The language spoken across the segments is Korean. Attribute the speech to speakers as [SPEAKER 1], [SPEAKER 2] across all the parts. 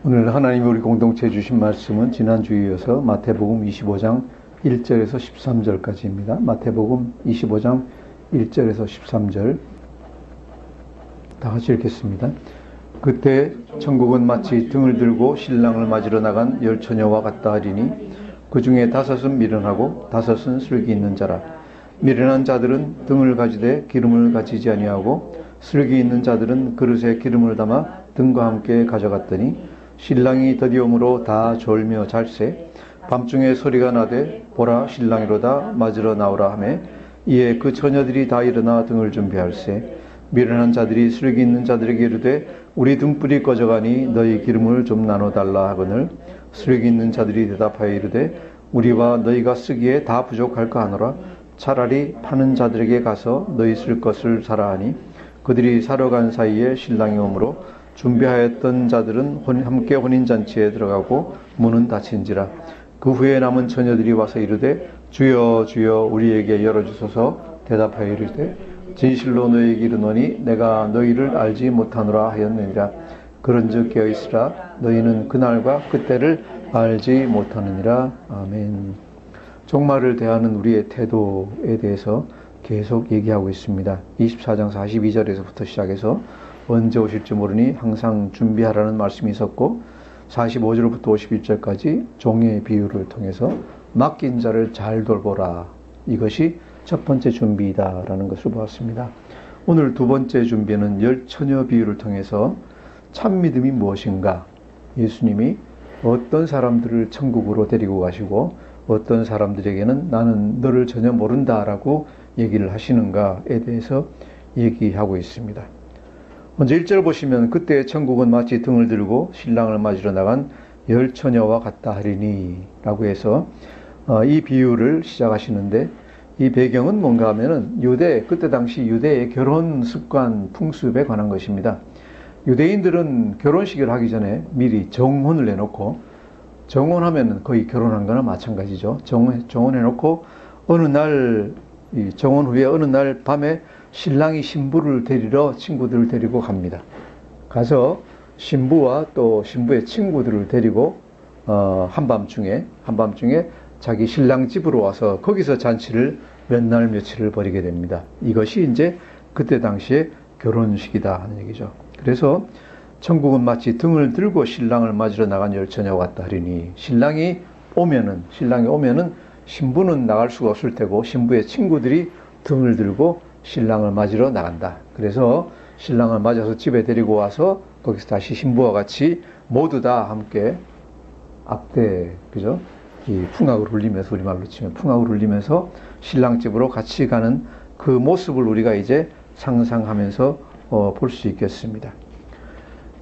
[SPEAKER 1] 오늘 하나님이 우리 공동체에 주신 말씀은 지난주에 이어서 마태복음 25장 1절에서 13절까지입니다. 마태복음 25장 1절에서 13절 다 같이 읽겠습니다. 그때 천국은 마치 등을 들고 신랑을 맞으러 나간 열 처녀와 같다 하리니 그 중에 다섯은 미련하고 다섯은 슬기 있는 자라. 미련한 자들은 등을 가지되 기름을 가지지 아니하고 슬기 있는 자들은 그릇에 기름을 담아 등과 함께 가져갔더니 신랑이 더디옴으로 다 졸며 잘세. 밤중에 소리가 나되 보라 신랑이로다 맞으러 나오라 하매 이에 그 처녀들이 다 일어나 등을 준비할세. 미련한 자들이 슬기 있는 자들에게 이르되 우리 등불이 꺼져가니 너희 기름을 좀 나눠달라 하거늘 슬기 있는 자들이 대답하여 이르되 우리와 너희가 쓰기에 다 부족할까 하노라. 차라리 파는 자들에게 가서 너희 쓸 것을 사라 하니 그들이 사러 간 사이에 신랑이 오므로 준비하였던 자들은 함께 혼인잔치에 들어가고 문은 닫힌지라. 그 후에 남은 처녀들이 와서 이르되 주여 주여 우리에게 열어주소서. 대답하여 이르되 진실로 너희에게 이르노니 내가 너희를 알지 못하노라 하였느니라. 그런즉 깨어있으라. 너희는 그날과 그때를 알지 못하느니라. 아멘. 종말을 대하는 우리의 태도에 대해서 계속 얘기하고 있습니다. 24장 42절에서부터 시작해서 언제 오실지 모르니 항상 준비하라는 말씀이 있었고 45절부터 51절까지 종의 비유를 통해서 맡긴 자를 잘 돌보라. 이것이 첫 번째 준비이다라는 것을 보았습니다. 오늘 두 번째 준비는 열 처녀 비유를 통해서 참 믿음이 무엇인가, 예수님이 어떤 사람들을 천국으로 데리고 가시고 어떤 사람들에게는 나는 너를 전혀 모른다라고 얘기를 하시는가에 대해서 얘기하고 있습니다. 먼저 1절 보시면 그때 천국은 마치 등을 들고 신랑을 맞으러 나간 열 처녀와 같다 하리니 라고 해서 이 비유를 시작하시는데 이 배경은 뭔가 하면은 그때 당시 유대의 결혼 습관 풍습에 관한 것입니다. 유대인들은 결혼식을 하기 전에 미리 정혼을 해놓고, 정혼하면은 거의 결혼한 거나 마찬가지죠. 정혼해놓고 어느 날, 이 정혼 후에 어느 날 밤에 신랑이 신부를 데리러 친구들을 데리고 갑니다. 가서 신부와 또 신부의 친구들을 데리고 한밤중에 자기 신랑 집으로 와서 거기서 잔치를 몇 날 며칠을 벌이게 됩니다. 이것이 이제 그때 당시의 결혼식이다 하는 얘기죠. 그래서 천국은 마치 등을 들고 신랑을 맞으러 나간 열 처녀와 같다 하리니, 신랑이 오면은 신부는 나갈 수가 없을 테고 신부의 친구들이 등을 들고 신랑을 맞으러 나간다. 그래서 신랑을 맞아서 집에 데리고 와서 거기서 다시 신부와 같이 모두 다 함께 앞대, 그죠? 이 풍악을 울리면서, 우리말로 치면 풍악을 울리면서 신랑 집으로 같이 가는 그 모습을 우리가 이제 상상하면서 볼 수 있겠습니다.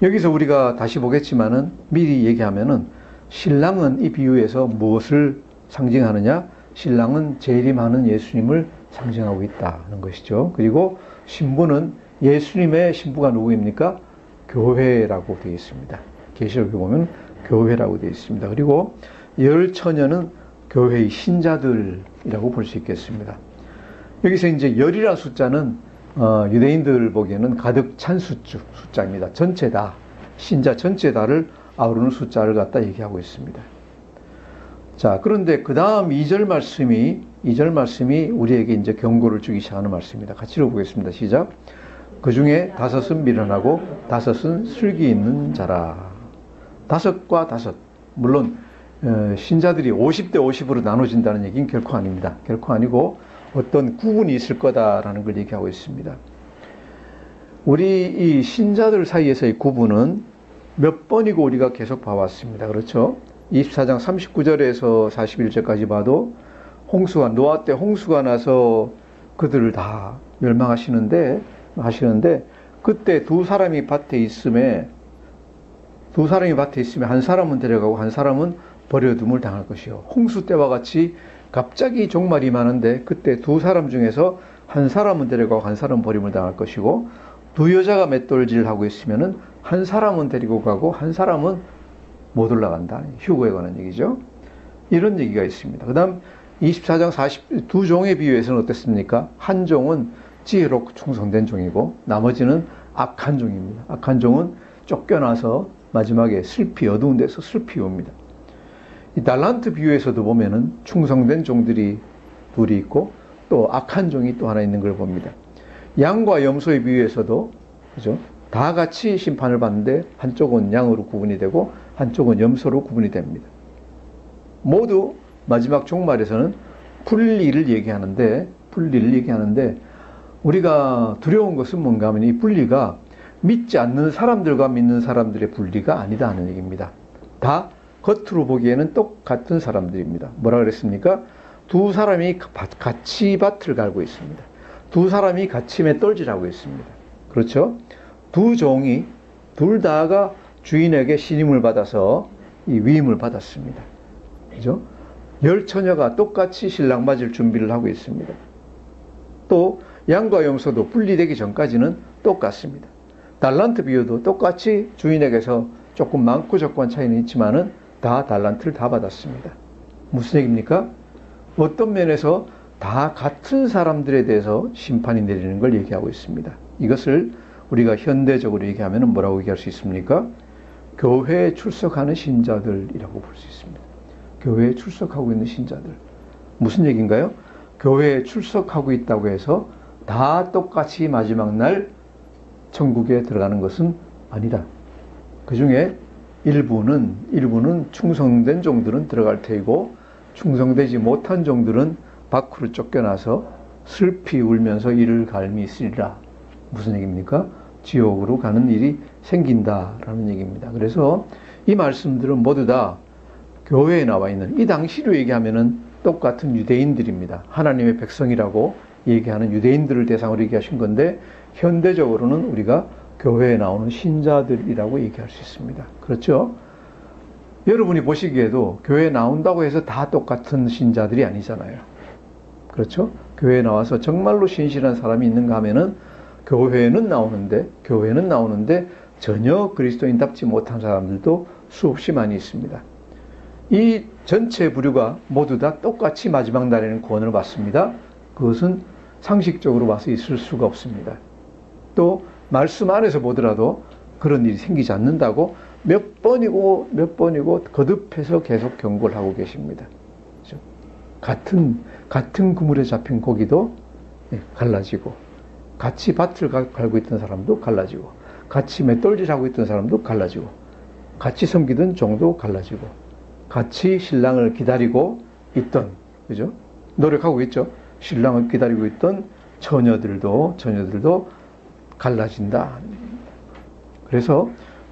[SPEAKER 1] 여기서 우리가 다시 보겠지만은 미리 얘기하면은 신랑은 이 비유에서 무엇을 상징하느냐? 신랑은 재림하는 예수님을 상징하고 있다는 것이죠. 그리고 신부는 예수님의 신부가 누구입니까? 교회라고 되어 있습니다. 계시록에 보면 교회라고 되어 있습니다. 그리고 열 처녀는 교회의 신자들이라고 볼 수 있겠습니다. 여기서 이제 열이라는 숫자는 유대인들 보기에는 가득 찬 숫자입니다. 전체 다, 신자 전체 다를 아우르는 숫자를 갖다 얘기하고 있습니다. 자, 그런데 그 다음 2절 말씀이 우리에게 이제 경고를 주기 시작하는 말씀입니다. 같이 읽어보겠습니다. 시작. 그 중에 다섯은 미련하고 다섯은 슬기 있는 자라. 다섯과 다섯. 물론 신자들이 50대 50으로 나눠진다는 얘기는 결코 아닙니다. 결코 아니고 어떤 구분이 있을 거다라는 걸 얘기하고 있습니다. 우리 이 신자들 사이에서의 구분은 몇 번이고 우리가 계속 봐왔습니다. 그렇죠? 24장 39절에서 41절까지 봐도 노아 때 홍수가 나서 그들을 다 멸망하시는데 그때 두 사람이 밭에 있음에 한 사람은 데려가고 한 사람은 버려둠을 당할 것이요. 홍수 때와 같이 갑자기 종말이 많은데 그때 두 사람 중에서 한 사람은 데려가고 한 사람은 버림을 당할 것이고, 두 여자가 맷돌질을 하고 있으면은 한 사람은 데리고 가고 한 사람은 못 올라간다. 휴거에 관한 얘기죠. 이런 얘기가 있습니다. 그 다음 24장 두 종의 비유에서는 어땠습니까? 한 종은 지혜롭고 충성된 종이고 나머지는 악한 종입니다. 악한 종은 쫓겨나서 마지막에 슬피, 어두운 데서 슬피 옵니다. 이 달란트 비유에서도 보면은 충성된 종들이 둘이 있고 또 악한 종이 또 하나 있는 걸 봅니다. 양과 염소의 비유에서도 그죠? 다 같이 심판을 받는데 한쪽은 양으로 구분이 되고 한쪽은 염소로 구분이 됩니다. 모두 마지막 종말에서는 분리를 얘기하는데 우리가 두려운 것은 뭔가 하면 이 분리가 믿지 않는 사람들과 믿는 사람들의 분리가 아니다 하는 얘기입니다. 다 겉으로 보기에는 똑같은 사람들입니다. 뭐라 그랬습니까? 두 사람이 같이 밭을 갈고 있습니다. 두 사람이 같이 맷돌질하고 있습니다. 그렇죠? 두 종이 둘 다가 주인에게 신임을 받아서 이 위임을 받았습니다. 그죠? 열 처녀가 똑같이 신랑 맞을 준비를 하고 있습니다. 또 양과 염소도 분리되기 전까지는 똑같습니다. 달란트 비유도 똑같이 주인에게서 조금 많고 적고한 차이는 있지만은 다 달란트를 다 받았습니다. 무슨 얘기입니까? 어떤 면에서 다 같은 사람들에 대해서 심판이 내리는 걸 얘기하고 있습니다. 이것을 우리가 현대적으로 얘기하면 뭐라고 얘기할 수 있습니까? 교회에 출석하는 신자들이라고 볼 수 있습니다. 교회에 출석하고 있는 신자들. 무슨 얘기인가요? 교회에 출석하고 있다고 해서 다 똑같이 마지막 날 천국에 들어가는 것은 아니다. 그 중에 일부는 충성된 종들은 들어갈 테이고 충성되지 못한 종들은 밖으로 쫓겨나서 슬피 울면서 이를 갈미 있으리라. 무슨 얘기입니까? 지옥으로 가는 일이 생긴다라는 얘기입니다. 그래서 이 말씀들은 모두 다 교회에 나와 있는, 이 당시로 얘기하면은 똑같은 유대인들입니다. 하나님의 백성이라고 얘기하는 유대인들을 대상으로 얘기하신 건데 현대적으로는 우리가 교회에 나오는 신자들이라고 얘기할 수 있습니다. 그렇죠? 여러분이 보시기에도 교회에 나온다고 해서 다 똑같은 신자들이 아니잖아요. 그렇죠? 교회에 나와서 정말로 신실한 사람이 있는가 하면은 교회는 나오는데 전혀 그리스도인답지 못한 사람들도 수없이 많이 있습니다. 이 전체 부류가 모두 다 똑같이 마지막 날에는 구원을 받습니다. 그것은 상식적으로 봐서 있을 수가 없습니다. 또 말씀 안에서 보더라도 그런 일이 생기지 않는다고 몇 번이고 거듭해서 계속 경고를 하고 계십니다. 그렇죠? 같은 그물에 잡힌 고기도 갈라지고, 같이 밭을 갈고 있던 사람도 갈라지고, 같이 맷돌질하고 있던 사람도 갈라지고, 같이 섬기던 종도 갈라지고, 같이 신랑을 기다리고 있던, 그죠? 노력하고 있죠. 신랑을 기다리고 있던 처녀들도 갈라진다. 그래서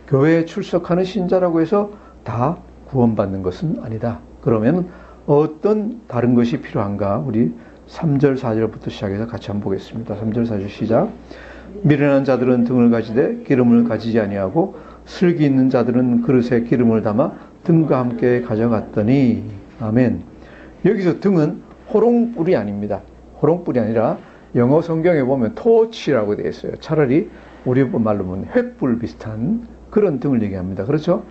[SPEAKER 1] 교회에 출석하는 신자라고 해서 다 구원받는 것은 아니다. 그러면 어떤 다른 것이 필요한가? 우리 3절, 4절부터 시작해서 같이 한번 보겠습니다. 3절, 4절 시작. 미련한 자들은 등을 가지되 기름을 가지지 아니하고 슬기 있는 자들은 그릇에 기름을 담아 등과 함께 가져갔더니. 아멘. 여기서 등은 호롱불이 아닙니다. 호롱불이 아니라 영어 성경에 보면 토치라고 되어 있어요. 차라리 우리 말로 보면 횃불 비슷한 그런 등을 얘기합니다. 그렇죠?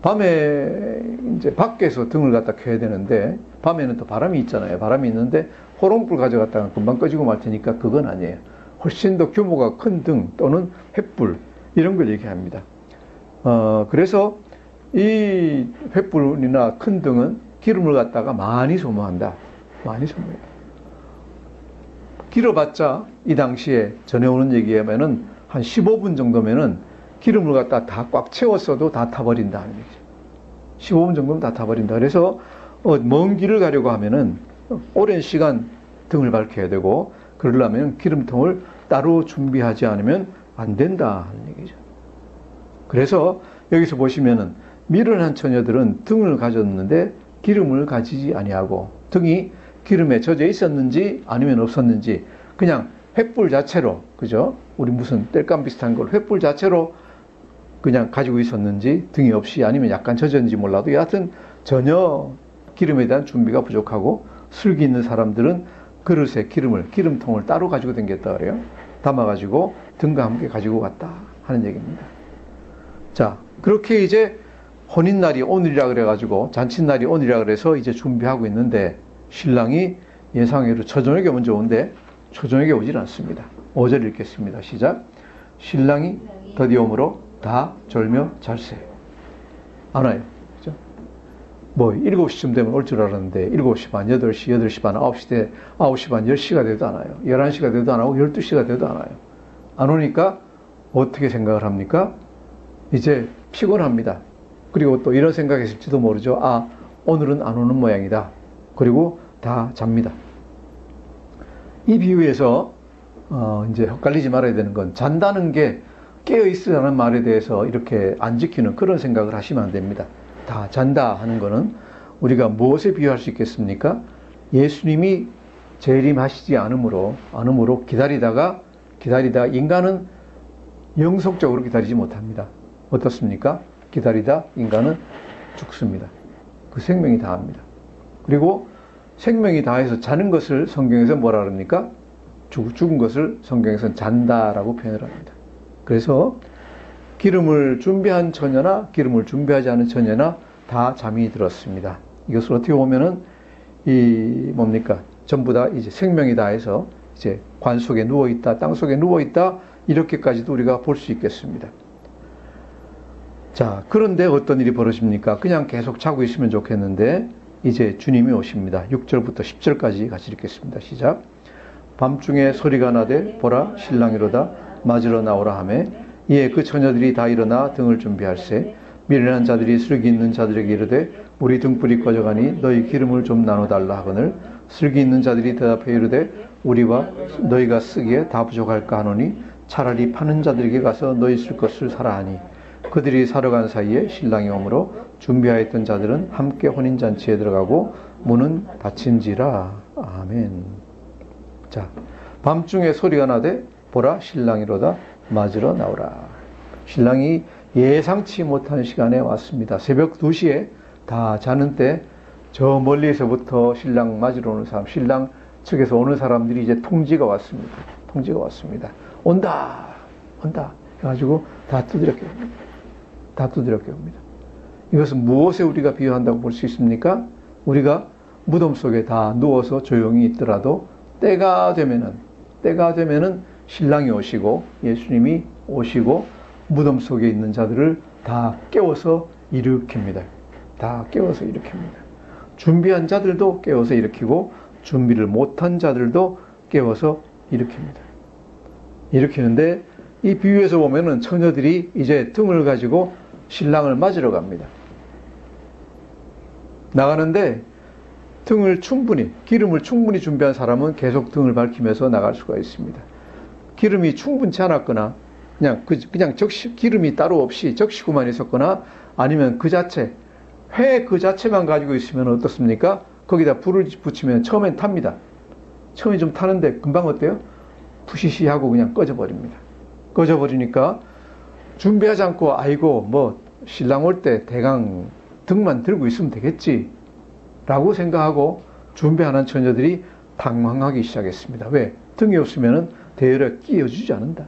[SPEAKER 1] 밤에 이제 밖에서 등을 갖다 켜야 되는데 밤에는 또 바람이 있잖아요. 바람이 있는데 호롱불 가져갔다가 금방 꺼지고 말 테니까 그건 아니에요. 훨씬 더 규모가 큰 등 또는 횃불 이런 걸 얘기합니다. 그래서 이 횃불이나 큰 등은 기름을 갖다가 많이 소모한다. 많이 소모해요. 길어봤자 이 당시에 전해오는 얘기하면은 한 15분 정도면은 기름을 갖다 다 꽉 채웠어도 다 타버린다 하는 얘기죠. 15분 정도면 다 타버린다. 그래서 먼 길을 가려고 하면은 오랜 시간 등을 밝혀야 되고, 그러려면 기름통을 따로 준비하지 않으면 안 된다 하는 얘기죠. 그래서 여기서 보시면은 미련한 처녀들은 등을 가졌는데 기름을 가지지 아니하고, 등이 기름에 젖어 있었는지 아니면 없었는지 그냥 횃불 자체로, 그죠? 우리 무슨 땔감 비슷한 걸 횃불 자체로 그냥 가지고 있었는지, 등이 없이 아니면 약간 젖었는지 몰라도 여하튼 전혀 기름에 대한 준비가 부족하고, 슬기 있는 사람들은 그릇에 기름통을 따로 가지고 다녔다 그래요. 담아가지고 등과 함께 가지고 갔다 하는 얘기입니다. 자, 그렇게 이제 혼인날이 오늘이라 그래가지고, 잔칫날이 오늘이라 그래서 이제 준비하고 있는데, 신랑이 예상외로 초저녁에 먼저 오는데 초저녁에 오질 않습니다. 5절 읽겠습니다. 시작. 신랑이 더디 오므로 다 졸며 잘세. 안 와요. 그죠? 뭐 7시쯤 되면 올 줄 알았는데 7시 반, 8시, 8시 반, 9시 반, 10시가 돼도 안 와요. 11시가 돼도 안 오고 12시가 돼도 안 와요. 안 오니까 어떻게 생각을 합니까? 이제 피곤합니다. 그리고 또 이런 생각했을지도 모르죠. 아, 오늘은 안 오는 모양이다. 그리고 다 잡니다. 이 비유에서 이제 헷갈리지 말아야 되는 건 잔다는 게 깨어있으라는 말에 대해서 이렇게 안 지키는 그런 생각을 하시면 안 됩니다. 다 잔다 하는 거는 우리가 무엇에 비유할 수 있겠습니까? 예수님이 재림하시지 않으므로 기다리다가 인간은 영속적으로 기다리지 못합니다. 어떻습니까? 기다리다 인간은 죽습니다. 그 생명이 다합니다. 그리고 생명이 다해서 자는 것을 성경에서 뭐라 그럽니까? 죽은 것을 성경에서는 잔다라고 표현을 합니다. 그래서 기름을 준비한 처녀나 기름을 준비하지 않은 처녀나 다 잠이 들었습니다. 이것을 어떻게 보면은 전부 다 이제 생명이 다해서 이제 관 속에 누워 있다, 땅 속에 누워 있다 이렇게까지도 우리가 볼 수 있겠습니다. 자, 그런데 어떤 일이 벌어집니까? 그냥 계속 자고 있으면 좋겠는데 이제 주님이 오십니다. 6절부터 10절까지 같이 읽겠습니다. 시작. 밤중에 소리가 나되 보라 신랑이로다 맞으러 나오라 하매 이에 그 처녀들이 다 일어나 등을 준비할세 미련한 자들이 슬기 있는 자들에게 이르되 우리 등불이 꺼져가니 너희 기름을 좀 나눠달라 하거늘 슬기 있는 자들이 대답해 이르되 우리와 너희가 쓰기에 다 부족할까 하노니 차라리 파는 자들에게 가서 너희 쓸 것을 사라 하니 그들이 사러 간 사이에 신랑이 오므로 준비하였던 자들은 함께 혼인잔치에 들어가고 문은 닫힌지라. 아멘. 자, 밤중에 소리가 나되 보라 신랑이로다 맞으러 나오라. 신랑이 예상치 못한 시간에 왔습니다. 새벽 2시에 다 자는 때 저 멀리서부터 신랑 맞으러 오는 사람, 신랑 측에서 오는 사람들이 이제 통지가 왔습니다. 온다 해가지고 다 두드럽게 옵니다. 이것은 무엇에 우리가 비유한다고 볼 수 있습니까? 우리가 무덤 속에 다 누워서 조용히 있더라도 때가 되면은 신랑이 오시고 예수님이 오시고 무덤 속에 있는 자들을 다 깨워서 일으킵니다. 준비한 자들도 깨워서 일으키고 준비를 못한 자들도 깨워서 일으키는데 이 비유에서 보면은 처녀들이 이제 등을 가지고 신랑을 맞으러 갑니다. 나가는데 기름을 충분히 준비한 사람은 계속 등을 밝히면서 나갈 수가 있습니다. 기름이 충분치 않았거나 그냥 기름이 따로 없이 적시고만 있었거나 아니면 회 그 자체만 가지고 있으면 어떻습니까? 거기다 불을 붙이면 처음엔 탑니다. 처음에 좀 타는데 금방 어때요? 푸시시하고 그냥 꺼져버리니까 준비하지 않고 아이고 뭐 신랑 올 때 대강 등만 들고 있으면 되겠지 라고 생각하고 준비하는 처녀들이 당황하기 시작했습니다. 왜? 등이 없으면 대열에 끼워주지 않는다.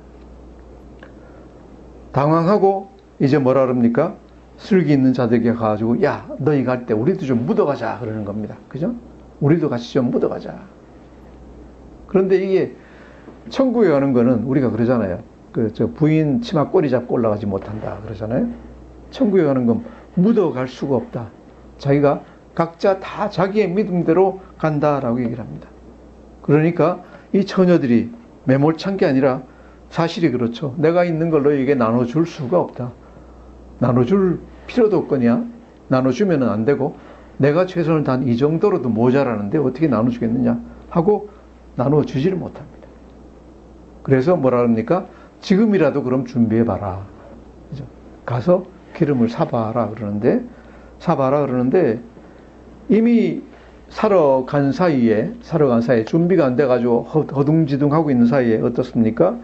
[SPEAKER 1] 당황하고 이제 뭐라 그럽니까? 슬기 있는 자들에게 가가지고 야 너희 갈 때 우리도 좀 묻어가자 그러는 겁니다. 그죠? 우리도 같이 좀 묻어가자. 그런데 이게 천국에 가는 거는 우리가 그러잖아요. 부인 치마 꼬리 잡고 올라가지 못한다 그러잖아요. 천국에 가는 건 묻어갈 수가 없다. 자기가 각자 다 자기의 믿음대로 간다라고 얘기를 합니다. 그러니까 이 처녀들이 매몰찬 게 아니라 사실이 그렇죠. 내가 있는 걸 너에게 나눠줄 수가 없다. 나눠줄 필요도 없거냐. 나눠주면 안 되고 내가 최선을 다한 이 정도로도 모자라는데 어떻게 나눠주겠느냐 하고 나눠주지를 못합니다. 그래서 뭐라 합니까? 지금이라도 그럼 준비해봐라. 그죠? 가서 기름을 사봐라 그러는데 이미 사러 간 사이에 준비가 안 돼가지고 허둥지둥하고 있는 사이에 어떻습니까?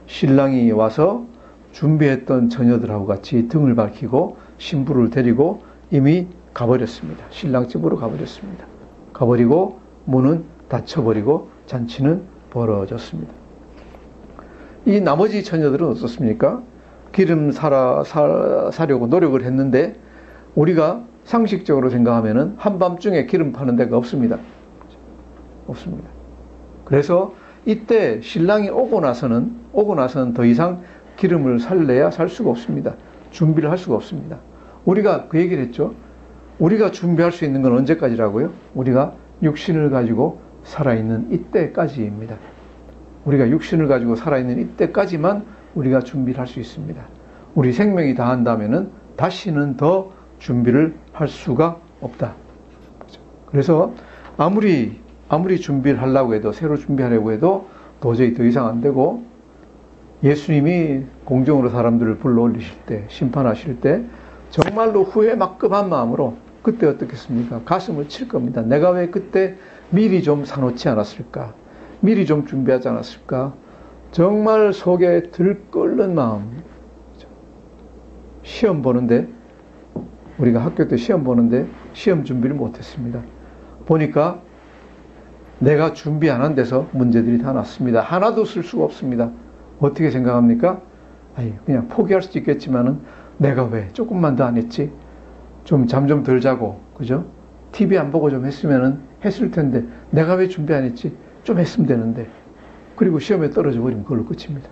[SPEAKER 1] 신랑이 와서 준비했던 처녀들하고 같이 등을 밝히고 신부를 데리고 이미 가버렸습니다. 신랑 집으로 가버렸습니다. 가버리고 문은 닫혀버리고 잔치는 벌어졌습니다. 이 나머지 처녀들은 어떻습니까? 기름 사려고 노력을 했는데 우리가 상식적으로 생각하면은 한밤중에 기름 파는 데가 없습니다. 그래서 이때 신랑이 오고 나서는 더 이상 기름을 살래야 살 수가 없습니다. 준비를 할 수가 없습니다. 우리가 그 얘기를 했죠. 우리가 준비할 수 있는 건 언제까지라고요? 우리가 육신을 가지고 살아있는 이때까지입니다. 우리가 육신을 가지고 살아있는 이때까지만 우리가 준비를 할 수 있습니다. 우리 생명이 다한다면은 다시는 더 준비를 할 수가 없다. 그래서 아무리 준비를 하려고 해도, 새로 준비하려고 해도 도저히 더 이상 안 되고, 예수님이 공중으로 사람들을 불러 올리실 때, 심판하실 때 정말로 후회 막급한 마음으로 그때 어떻겠습니까? 가슴을 칠 겁니다. 내가 왜 그때 미리 좀 사놓지 않았을까? 미리 좀 준비하지 않았을까? 정말 속에 들끓는 마음. 시험 보는데, 우리가 학교 때 시험 보는데 시험 준비를 못했습니다. 보니까 내가 준비 안 한 데서 문제들이 다 났습니다. 하나도 쓸 수가 없습니다. 어떻게 생각합니까? 그냥 포기할 수도 있겠지만은 내가 왜 조금만 더 안 했지? 좀 잠 좀 덜 자고, 그죠? TV 안 보고 좀 했으면은 했을 텐데 내가 왜 준비 안 했지? 좀 했으면 되는데. 그리고 시험에 떨어져 버리면 그걸로 끝입니다.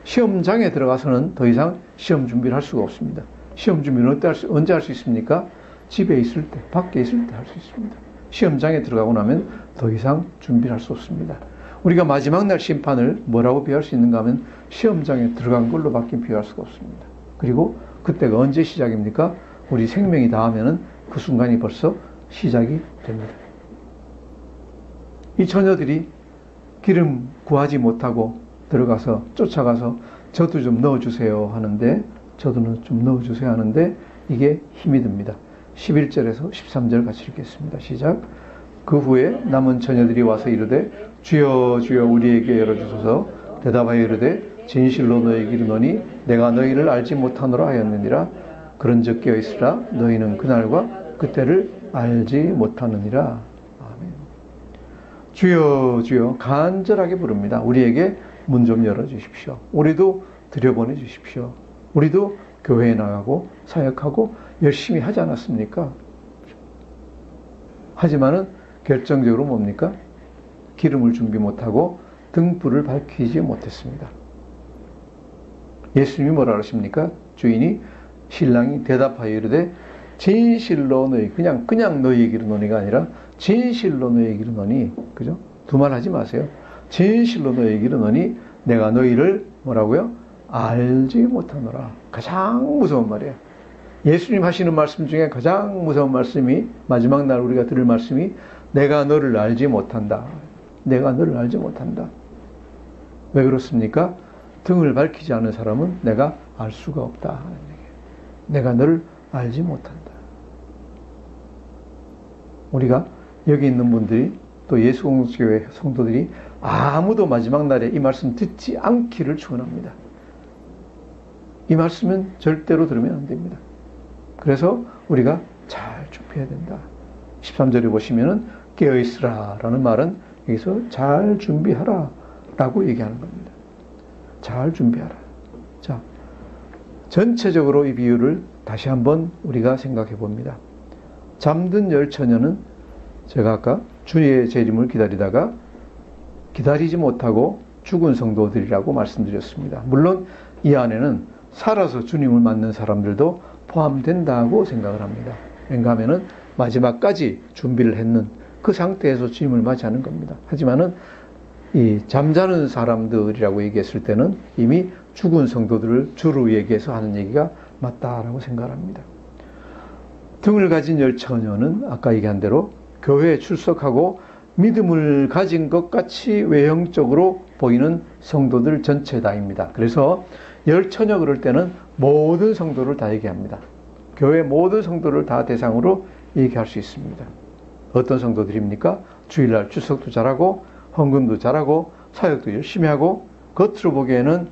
[SPEAKER 1] 시험장에 들어가서는 더 이상 시험 준비를 할 수가 없습니다. 시험 준비는 언제 할 수 있습니까? 집에 있을 때, 밖에 있을 때 할 수 있습니다. 시험장에 들어가고 나면 더 이상 준비를 할 수 없습니다. 우리가 마지막 날 심판을 뭐라고 비유할 수 있는가 하면 시험장에 들어간 걸로 밖에 비유할 수가 없습니다. 그리고 그때가 언제 시작입니까? 우리 생명이 다하면은 그 순간이 벌써 시작이 됩니다. 이 처녀들이 기름 구하지 못하고 들어가서 쫓아가서 저도 좀 넣어주세요 하는데, 저도 좀 넣어주세요 하는데 이게 힘이 듭니다. 11절에서 13절 같이 읽겠습니다. 시작. 그 후에 남은 처녀들이 와서 이르되 주여 주여 우리에게 열어주소서. 대답하여 이르되 진실로 너희에게 이르노니 내가 너희를 알지 못하노라 하였느니라. 그런즉 깨어 있으라. 너희는 그날과 그때를 알지 못하느니라. 아멘. 주여 주여 간절하게 부릅니다. 우리에게 문 좀 열어주십시오. 우리도 들여보내 주십시오. 우리도 교회에 나가고 사역하고 열심히 하지 않았습니까? 하지만은 결정적으로 뭡니까? 기름을 준비 못하고 등불을 밝히지 못했습니다. 예수님이 뭐라 그러십니까? 주인이, 신랑이 대답하여 이르되 진실로 너희, 그냥 너희에게 이르노니가 아니라 진실로 너희에게 이르노니, 그죠? 두말 하지 마세요. 진실로 너희에게 이르노니 내가 너희를 뭐라고요? 알지 못하노라. 가장 무서운 말이에요. 예수님 하시는 말씀 중에 가장 무서운 말씀이, 마지막 날 우리가 들을 말씀이 내가 너를 알지 못한다. 내가 너를 알지 못한다. 왜 그렇습니까? 등을 밝히지 않은 사람은 내가 알 수가 없다. 내가 너를 알지 못한다. 우리가 여기 있는 분들이, 또 예수공동체교회 성도들이 아무도 마지막 날에 이 말씀 듣지 않기를 축원합니다. 이 말씀은 절대로 들으면 안 됩니다. 그래서 우리가 잘 준비해야 된다. 13절에 보시면은 깨어있으라 라는 말은 여기서 잘 준비하라 라고 얘기하는 겁니다. 잘 준비하라. 자, 전체적으로 이 비유를 다시 한번 우리가 생각해 봅니다. 잠든 열 처녀는 제가 아까 주의 재림을 기다리다가 기다리지 못하고 죽은 성도들이라고 말씀드렸습니다. 물론 이 안에는 살아서 주님을 만난 사람들도 포함된다고 생각을 합니다. 왜냐 하면은 마지막까지 준비를 했는 그 상태에서 주님을 맞이하는 겁니다. 하지만은 이 잠자는 사람들이라고 얘기했을 때는 이미 죽은 성도들을 주로 얘기해서 하는 얘기가 맞다라고 생각합니다. 등을 가진 열 처녀는 아까 얘기한 대로 교회에 출석하고 믿음을 가진 것 같이 외형적으로 보이는 성도들 전체다입니다. 그래서 열 처녀 그럴 때는 모든 성도를 다 얘기합니다. 교회 모든 성도를 다 대상으로 얘기할 수 있습니다. 어떤 성도들입니까? 주일날 출석도 잘하고 헌금도 잘하고 사역도 열심히 하고 겉으로 보기에는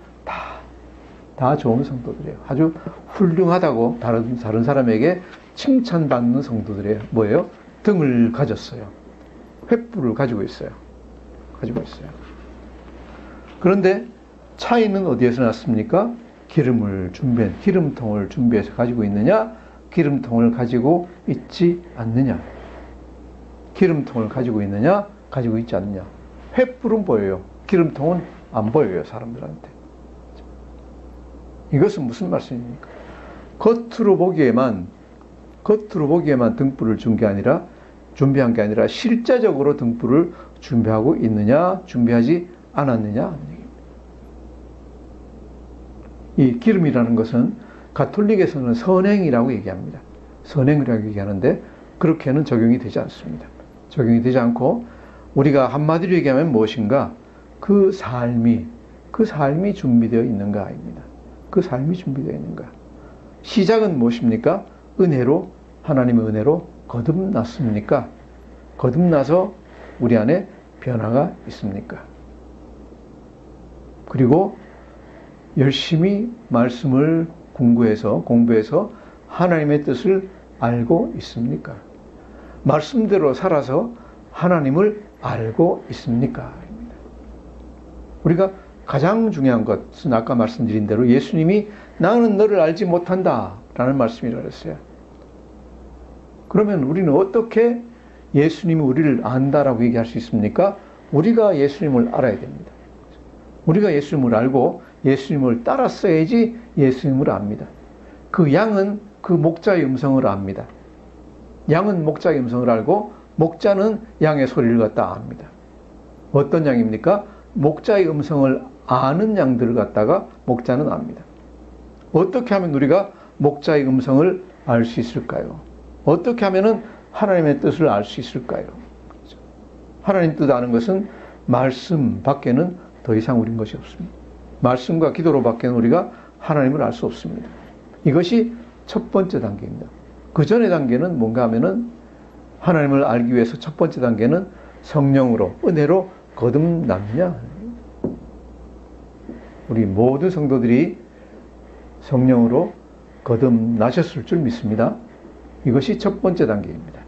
[SPEAKER 1] 다 좋은 성도들이에요. 아주 훌륭하다고 다른 사람에게 칭찬받는 성도들이에요. 뭐예요? 등을 가졌어요. 횃불을 가지고 있어요. 그런데 차이는 어디에서 났습니까? 기름통을 준비해서 가지고 있느냐? 기름통을 가지고 있지 않느냐? 기름통을 가지고 있느냐? 가지고 있지 않느냐? 횃불은 보여요. 기름통은 안 보여요, 사람들한테. 이것은 무슨 말씀입니까? 겉으로 보기에만 겉으로 보기에만 등불을 준비한 게 아니라 실제적으로 등불을 준비하고 있느냐, 준비하지 않았느냐. 이 기름이라는 것은 가톨릭에서는 선행이라고 얘기합니다. 선행이라고 얘기하는데 그렇게는 적용이 되지 않습니다. 적용이 되지 않고 우리가 한마디로 얘기하면 무엇인가? 그 삶이 준비되어 있는가입니다. 그 삶이 준비되어 있는가. 시작은 무엇입니까? 은혜로, 하나님의 은혜로 거듭났습니까? 거듭나서 우리 안에 변화가 있습니까? 그리고 열심히 말씀을 공부해서 하나님의 뜻을 알고 있습니까? 말씀대로 살아서 하나님을 알고 있습니까? 우리가 가장 중요한 것은 아까 말씀드린 대로 예수님이 나는 너를 알지 못한다 라는 말씀이라고 했어요. 그러면 우리는 어떻게 예수님이 우리를 안다라고 얘기할 수 있습니까? 우리가 예수님을 알아야 됩니다. 우리가 예수님을 알고 예수님을 따랐어야지 예수님을 압니다. 그 양은 그 목자의 음성을 압니다. 양은 목자의 음성을 알고 목자는 양의 소리를 갖다 압니다. 어떤 양입니까? 목자의 음성을 아는 양들을 갖다가 목자는 압니다. 어떻게 하면 우리가 목자의 음성을 알 수 있을까요? 어떻게 하면은 하나님의 뜻을 알 수 있을까요? 하나님 뜻 아는 것은 말씀 밖에는 더 이상 우린 것이 없습니다. 말씀과 기도로 밖에는 우리가 하나님을 알 수 없습니다. 이것이 첫 번째 단계입니다. 그 전의 단계는 뭔가 하면은 하나님을 알기 위해서 첫 번째 단계는 성령으로, 은혜로 거듭남냐. 우리 모든 성도들이 성령으로 거듭나셨을 줄 믿습니다. 이것이 첫 번째 단계입니다.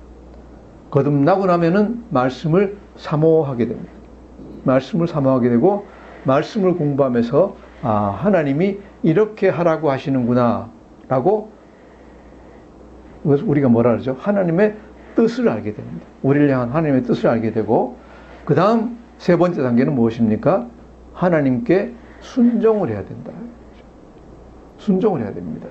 [SPEAKER 1] 거듭나고 나면은 말씀을 사모하게 됩니다. 말씀을 사모하게 되고 말씀을 공부하면서 하나님이 이렇게 하라고 하시는구나 라고 우리가 뭐라 그러죠? 하나님의 뜻을 알게 됩니다. 우리를 향한 하나님의 뜻을 알게 되고 그 다음 세 번째 단계는 무엇입니까? 하나님께 순종을 해야 된다. 순종을 해야 됩니다.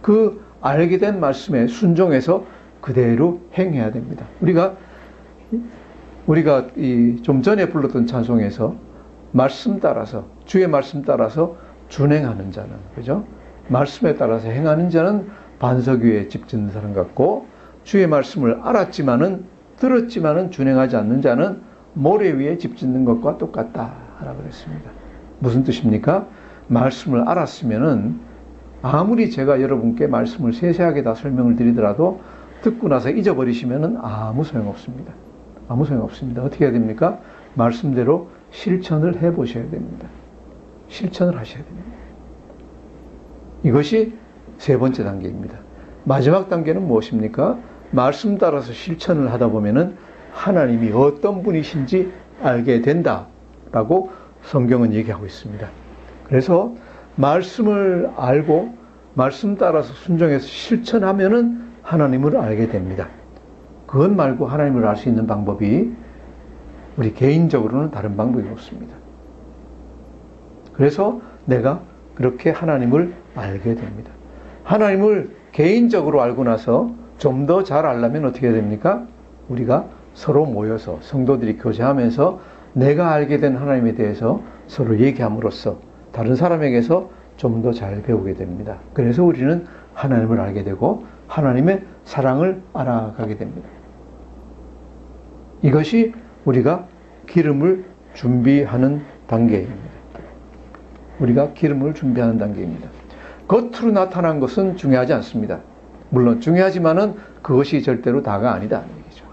[SPEAKER 1] 그 알게 된 말씀에 순종해서 그대로 행해야 됩니다. 우리가 좀 전에 불렀던 찬송에서 말씀 따라서 주의 말씀 따라서 준행하는 자는 그죠? 말씀에 따라서 행하는 자는 반석 위에 집 짓는 사람 같고 주의 말씀을 들었지만은 준행하지 않는 자는 모래 위에 집 짓는 것과 똑같다라고 그랬습니다. 무슨 뜻입니까? 말씀을 알았으면은 아무리 제가 여러분께 말씀을 세세하게 다 설명을 드리더라도 듣고 나서 잊어버리시면은 아무 소용없습니다. 아무 소용없습니다. 어떻게 해야 됩니까? 말씀대로 실천을 해보셔야 됩니다. 실천을 하셔야 됩니다. 이것이 세 번째 단계입니다. 마지막 단계는 무엇입니까? 말씀 따라서 실천을 하다 보면은 하나님이 어떤 분이신지 알게 된다라고 성경은 얘기하고 있습니다. 그래서 말씀을 알고 말씀 따라서 순종해서 실천하면은 하나님을 알게 됩니다. 그것 말고 하나님을 알 수 있는 방법이 우리 개인적으로는 다른 방법이 없습니다. 그래서 내가 그렇게 하나님을 알게 됩니다. 하나님을 개인적으로 알고 나서 좀 더 잘 알려면 어떻게 해야 됩니까? 우리가 서로 모여서 성도들이 교제하면서 내가 알게 된 하나님에 대해서 서로 얘기함으로써 다른 사람에게서 좀 더 잘 배우게 됩니다. 그래서 우리는 하나님을 알게 되고 하나님의 사랑을 알아가게 됩니다. 이것이 우리가 기름을 준비하는 단계입니다. 우리가 기름을 준비하는 단계입니다. 겉으로 나타난 것은 중요하지 않습니다. 물론 중요하지만은 그것이 절대로 다가 아니다. 얘기죠.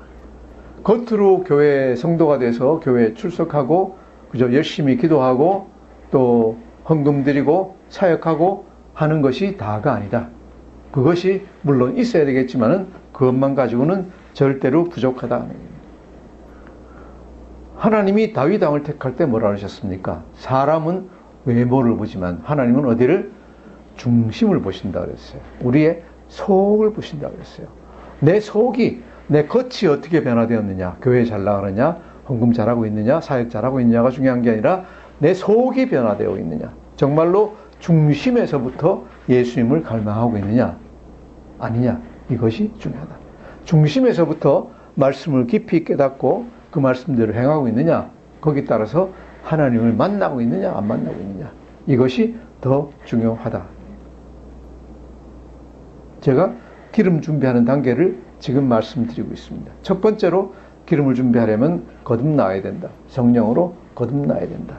[SPEAKER 1] 겉으로 교회 성도가 돼서 교회에 출석하고 그저 열심히 기도하고 또 헌금 드리고 사역하고 하는 것이 다가 아니다. 그것이 물론 있어야 되겠지만은 그것만 가지고는 절대로 부족하다. 하나님이 다윗 왕을 택할 때 뭐라 하셨습니까? 사람은 외모를 보지만 하나님은 어디를? 중심을 보신다 그랬어요. 우리의 속을 보신다 그랬어요. 내 속이, 내 겉이 어떻게 변화되었느냐, 교회 잘 나가느냐, 헌금 잘하고 있느냐, 사역 잘하고 있느냐가 중요한 게 아니라 내 속이 변화되어 있느냐, 정말로 중심에서부터 예수님을 갈망하고 있느냐 아니냐, 이것이 중요하다. 중심에서부터 말씀을 깊이 깨닫고 그 말씀대로 행하고 있느냐, 거기에 따라서 하나님을 만나고 있느냐 안 만나고 있느냐, 이것이 더 중요하다. 제가 기름 준비하는 단계를 지금 말씀드리고 있습니다. 첫 번째로 기름을 준비하려면 거듭나야 된다. 성령으로 거듭나야 된다.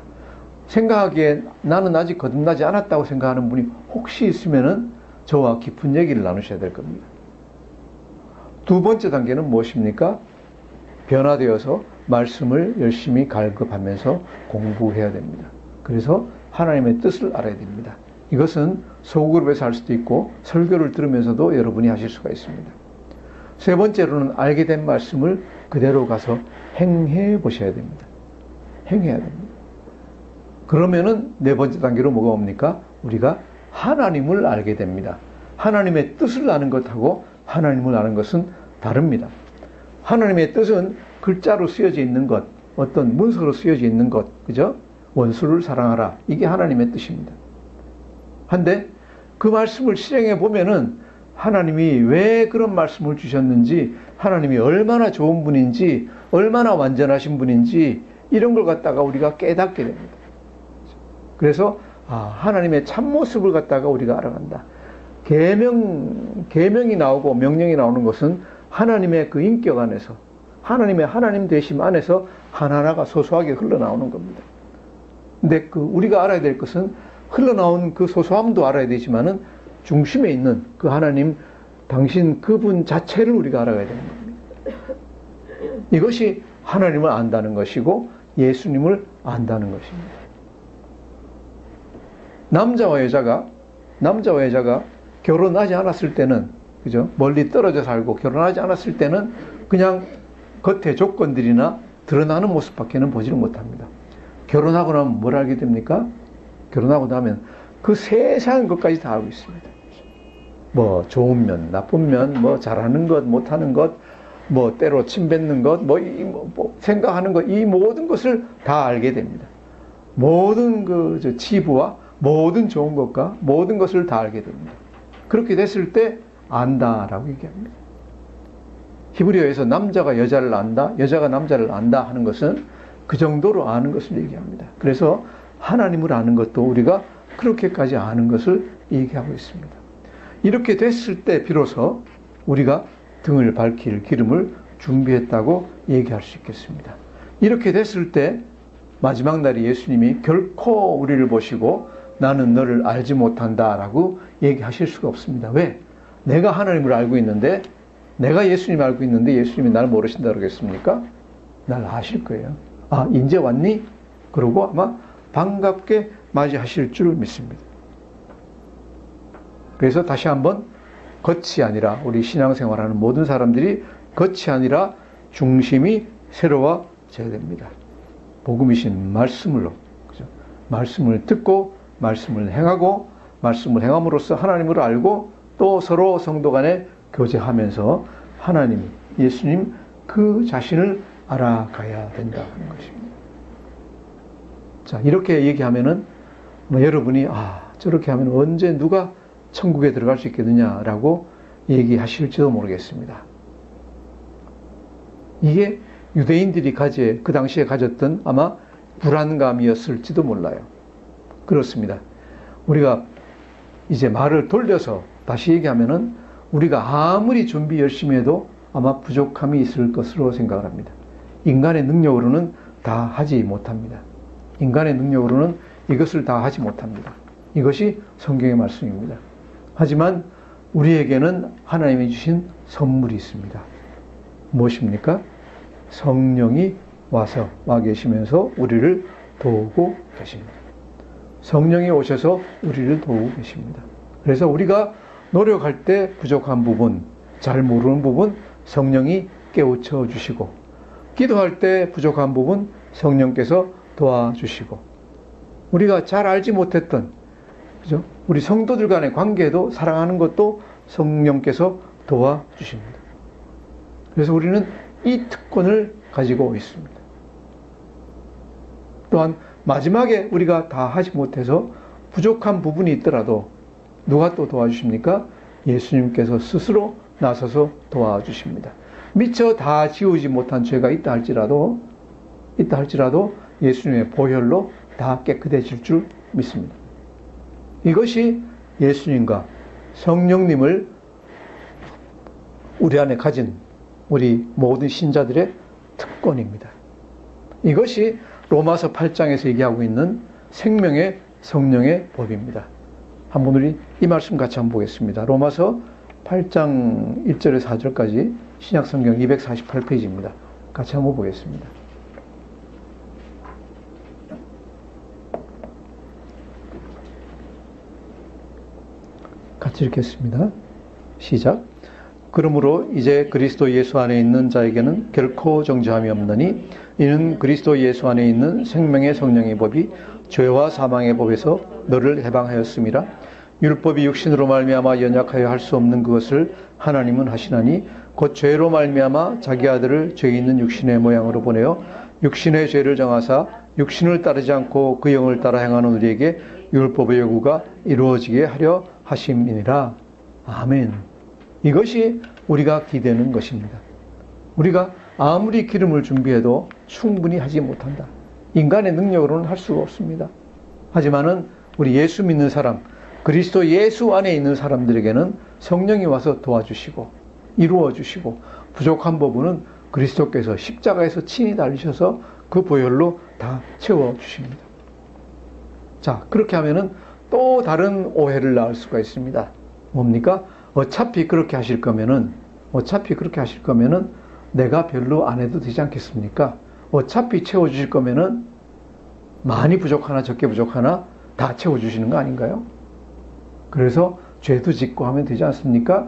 [SPEAKER 1] 생각하기에 나는 아직 거듭나지 않았다고 생각하는 분이 혹시 있으면은 저와 깊은 얘기를 나누셔야 될 겁니다. 두 번째 단계는 무엇입니까? 변화되어서 말씀을 열심히 갈급하면서 공부해야 됩니다. 그래서 하나님의 뜻을 알아야 됩니다. 이것은 소그룹에서 할 수도 있고 설교를 들으면서도 여러분이 하실 수가 있습니다. 세 번째로는 알게 된 말씀을 그대로 가서 행해 보셔야 됩니다. 행해야 됩니다. 그러면은 네 번째 단계로 뭐가 옵니까? 우리가 하나님을 알게 됩니다. 하나님의 뜻을 아는 것하고 하나님을 아는 것은 다릅니다. 하나님의 뜻은 글자로 쓰여져 있는 것, 어떤 문서로 쓰여져 있는 것, 그죠? 원수를 사랑하라. 이게 하나님의 뜻입니다. 한데 그 말씀을 실행해 보면은 하나님이 왜 그런 말씀을 주셨는지, 하나님이 얼마나 좋은 분인지, 얼마나 완전하신 분인지, 이런 걸 갖다가 우리가 깨닫게 됩니다. 그래서 하나님의 참모습을 갖다가 우리가 알아간다. 계명이 나오고 명령이 나오는 것은 하나님의 그 인격 안에서, 하나님의 하나님 되심 안에서 하나하나가 소소하게 흘러나오는 겁니다. 근데 우리가 알아야 될 것은 흘러나온 그 소소함도 알아야 되지만은 중심에 있는 그 하나님, 당신 그분 자체를 우리가 알아가야 되는 겁니다. 이것이 하나님을 안다는 것이고 예수님을 안다는 것입니다. 남자와 여자가 결혼하지 않았을 때는, 그죠? 멀리 떨어져 살고 결혼하지 않았을 때는 그냥 겉의 조건들이나 드러나는 모습밖에는 보지를 못합니다. 결혼하고 나면 뭘 알게 됩니까? 결혼하고 나면 그 세상 것까지 다 알고 있습니다. 뭐 좋은 면, 나쁜 면, 뭐 잘하는 것, 못하는 것, 뭐 때로 침뱉는 것, 생각하는 것, 이 모든 것을 다 알게 됩니다. 모든 치부와 모든 좋은 것과 모든 것을 다 알게 됩니다. 그렇게 됐을 때 안다라고 얘기합니다. 히브리어에서 남자가 여자를 안다, 여자가 남자를 안다 하는 것은 그 정도로 아는 것을 얘기합니다. 그래서 하나님을 아는 것도 우리가 그렇게까지 아는 것을 얘기하고 있습니다. 이렇게 됐을 때 비로소 우리가 등을 밝힐 기름을 준비했다고 얘기할 수 있겠습니다. 이렇게 됐을 때 마지막 날에 예수님이 결코 우리를 보시고 나는 너를 알지 못한다 라고 얘기하실 수가 없습니다. 왜? 내가 하나님을 알고 있는데, 내가 예수님을 알고 있는데 예수님이 나를 모르신다 그러겠습니까? 날 아실 거예요. 이제 왔니? 그러고 아마 반갑게 맞이하실 줄 믿습니다. 그래서 다시 한번 겉이 아니라, 우리 신앙생활하는 모든 사람들이 겉이 아니라 중심이 새로워져야 됩니다. 복음이신 말씀으로, 그죠? 말씀을 듣고 말씀을 행하고 말씀을 행함으로써 하나님을 알고 또 서로 성도 간에 교제하면서 하나님, 예수님 그 자신을 알아가야 된다는 것입니다. 자, 이렇게 얘기하면은 여러분이 저렇게 하면 언제 누가 천국에 들어갈 수 있겠느냐라고 얘기하실지도 모르겠습니다. 이게 유대인들이 그 당시에 가졌던 아마 불안감이었을지도 몰라요. 그렇습니다. 우리가 이제 말을 돌려서 다시 얘기하면은 우리가 아무리 준비 열심히 해도 아마 부족함이 있을 것으로 생각을 합니다. 인간의 능력으로는 다 하지 못합니다. 인간의 능력으로는 이것을 다 하지 못합니다. 이것이 성경의 말씀입니다. 하지만 우리에게는 하나님이 주신 선물이 있습니다. 무엇입니까? 성령이 와 계시면서 우리를 도우고 계십니다. 성령이 오셔서 우리를 도우고 계십니다. 그래서 우리가 노력할 때 부족한 부분, 잘 모르는 부분 성령이 깨우쳐 주시고, 기도할 때 부족한 부분 성령께서 도와주시고, 우리가 잘 알지 못했던, 그죠? 우리 성도들 간의 관계도, 사랑하는 것도 성령께서 도와주십니다. 그래서 우리는 이 특권을 가지고 있습니다. 또한 마지막에 우리가 다 하지 못해서 부족한 부분이 있더라도 누가 또 도와주십니까? 예수님께서 스스로 나서서 도와주십니다. 미처 다 지우지 못한 죄가 있다 할지라도 예수님의 보혈로 다 깨끗해질 줄 믿습니다. 이것이 예수님과 성령님을 우리 안에 가진 우리 모든 신자들의 특권입니다. 이것이 로마서 8장에서 얘기하고 있는 생명의 성령의 법입니다. 한번 우리 이 말씀 같이 한번 보겠습니다. 로마서 8장 1절에서 4절까지 신약성경 248페이지입니다. 같이 한번 보겠습니다. 같이 읽겠습니다. 시작. 그러므로 이제 그리스도 예수 안에 있는 자에게는 결코 정죄함이 없느니 이는 그리스도 예수 안에 있는 생명의 성령의 법이 죄와 사망의 법에서 너를 해방하였음이라. 율법이 육신으로 말미암아 연약하여 할 수 없는 그것을 하나님은 하시나니 곧 죄로 말미암아 자기 아들을 죄 있는 육신의 모양으로 보내어 육신의 죄를 정하사 육신을 따르지 않고 그 영을 따라 행하는 우리에게 율법의 요구가 이루어지게 하려 하심이니라. 아멘. 이것이 우리가 기대는 것입니다. 우리가 아무리 기름을 준비해도 충분히 하지 못한다. 인간의 능력으로는 할 수가 없습니다. 하지만은 우리 예수 믿는 사람, 그리스도 예수 안에 있는 사람들에게는 성령이 와서 도와주시고 이루어주시고 부족한 부분은 그리스도께서 십자가에서 친히 달리셔서 그 보혈로 다 채워주십니다. 자, 그렇게 하면은 또 다른 오해를 낳을 수가 있습니다. 뭡니까? 어차피 그렇게 하실 거면은 내가 별로 안 해도 되지 않겠습니까? 어차피 채워주실 거면은 많이 부족하나 적게 부족하나 다 채워주시는 거 아닌가요? 그래서 죄도 짓고 하면 되지 않습니까?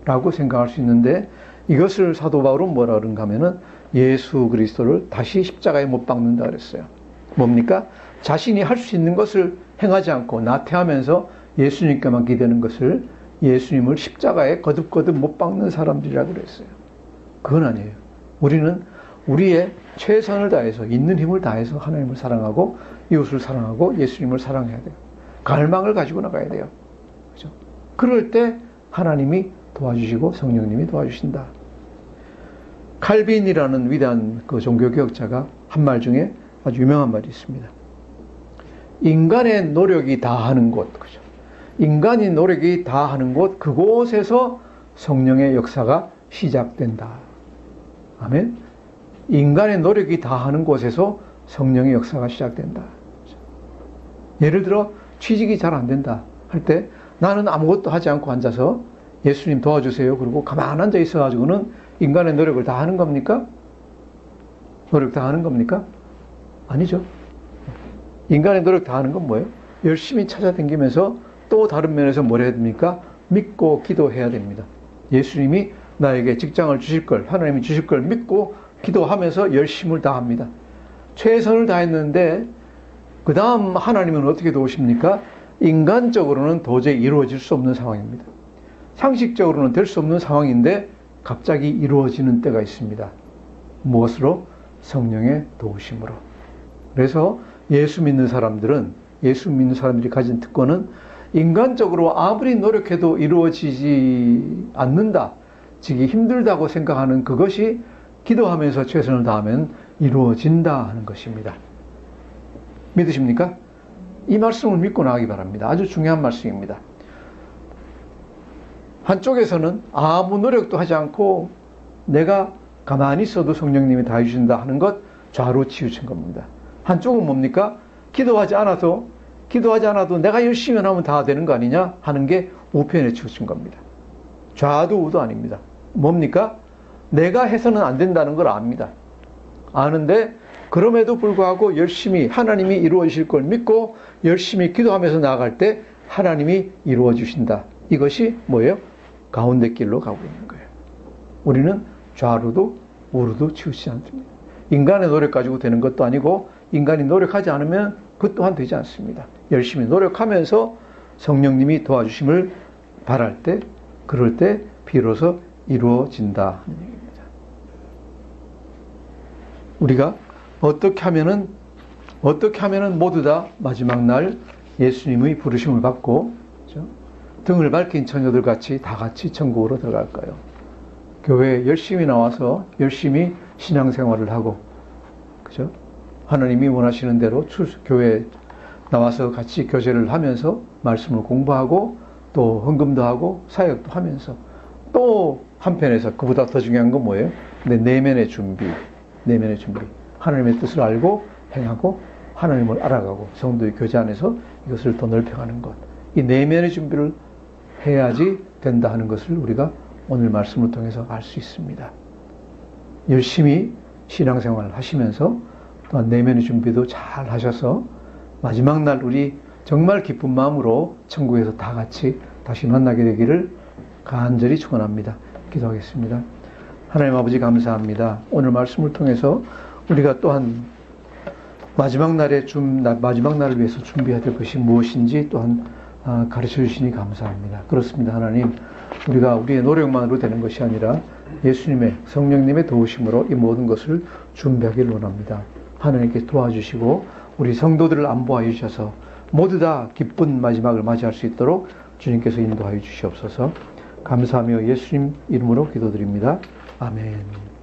[SPEAKER 1] 라고 생각할 수 있는데 이것을 사도 바울은 뭐라 그런가 하면은 예수 그리스도를 다시 십자가에 못 박는다 그랬어요. 뭡니까? 자신이 할 수 있는 것을 행하지 않고 나태하면서 예수님께만 기대는 것을 예수님을 십자가에 거듭거듭 못 박는 사람들이라고 그랬어요. 그건 아니에요. 우리는 우리의 최선을 다해서 있는 힘을 다해서 하나님을 사랑하고 이웃을 사랑하고 예수님을 사랑해야 돼요. 갈망을 가지고 나가야 돼요. 그죠? 그럴 때 하나님이 도와주시고 성령님이 도와주신다. 칼빈이라는 위대한 그 종교개혁자가 한 말 중에 아주 유명한 말이 있습니다. 인간의 노력이 다하는 곳, 그죠? 인간이 노력이 다하는 곳, 그곳에서 성령의 역사가 시작된다. 아멘. 인간의 노력이 다하는 곳에서 성령의 역사가 시작된다. 예를 들어 취직이 잘 안 된다 할 때 나는 아무것도 하지 않고 앉아서 예수님 도와주세요. 그리고 가만 앉아 있어가지고는 인간의 노력을 다 하는 겁니까? 노력 다 하는 겁니까? 아니죠. 인간의 노력 다 하는 건 뭐예요? 열심히 찾아다니면서 또 다른 면에서 뭘 해야 됩니까? 믿고 기도해야 됩니다. 예수님이 나에게 직장을 주실 걸, 하나님이 주실 걸 믿고 기도하면서 열심을 다합니다. 최선을 다했는데 그 다음 하나님은 어떻게 도우십니까? 인간적으로는 도저히 이루어질 수 없는 상황입니다. 상식적으로는 될 수 없는 상황인데 갑자기 이루어지는 때가 있습니다. 무엇으로? 성령의 도우심으로. 그래서 예수 믿는 사람들이 가진 특권은 인간적으로 아무리 노력해도 이루어지지 않는다, 지기 힘들다고 생각하는 그것이 기도하면서 최선을 다하면 이루어진다 하는 것입니다. 믿으십니까? 이 말씀을 믿고 나가기 바랍니다. 아주 중요한 말씀입니다. 한쪽에서는 아무 노력도 하지 않고 내가 가만히 있어도 성령님이 다 해주신다 하는 것 좌로 치우친 겁니다. 한쪽은 뭡니까? 기도하지 않아도 내가 열심히 하면 다 되는 거 아니냐 하는 게 우편에 치우친 겁니다. 좌도 우도 아닙니다. 뭡니까? 내가 해서는 안 된다는 걸 압니다. 아는데 그럼에도 불구하고 열심히 하나님이 이루어 주실 걸 믿고 열심히 기도하면서 나아갈 때 하나님이 이루어 주신다. 이것이 뭐예요? 가운데 길로 가고 있는 거예요. 우리는 좌로도 우로도 치우치지 않습니다. 인간의 노력 가지고 되는 것도 아니고 인간이 노력하지 않으면 그것 또한 되지 않습니다. 열심히 노력하면서 성령님이 도와주심을 바랄 때, 그럴 때 비로소 이루어진다 하는 얘기입니다. 우리가 어떻게 하면은 모두 다 마지막 날 예수님의 부르심을 받고, 그렇죠? 등을 밝힌 처녀들 같이 다 같이 천국으로 들어갈까요? 교회에 열심히 나와서 열심히 신앙생활을 하고, 그죠? 하나님이 원하시는 대로 교회에 나와서 같이 교제를 하면서 말씀을 공부하고 또 헌금도 하고 사역도 하면서, 또 한편에서 그보다 더 중요한 건 뭐예요? 내면의 준비. 하나님의 뜻을 알고 행하고 하나님을 알아가고 성도의 교제 안에서 이것을 더 넓혀가는 것. 이 내면의 준비를 해야지 된다 하는 것을 우리가 오늘 말씀을 통해서 알 수 있습니다. 열심히 신앙생활을 하시면서 또한 내면의 준비도 잘 하셔서 마지막 날 우리 정말 기쁜 마음으로 천국에서 다 같이 다시 만나게 되기를 간절히 축원합니다. 기도하겠습니다. 하나님 아버지 감사합니다. 오늘 말씀을 통해서 우리가 또한 마지막 날을 위해서 준비해야 될 것이 무엇인지 또한 가르쳐 주시니 감사합니다. 그렇습니다. 하나님, 우리가 우리의 노력만으로 되는 것이 아니라 예수님의 성령님의 도우심으로 이 모든 것을 준비하기를 원합니다. 하나님께 도와주시고 우리 성도들을 안보하여 주셔서 모두 다 기쁜 마지막을 맞이할 수 있도록 주님께서 인도하여 주시옵소서. 감사하며 예수님 이름으로 기도드립니다. 아멘.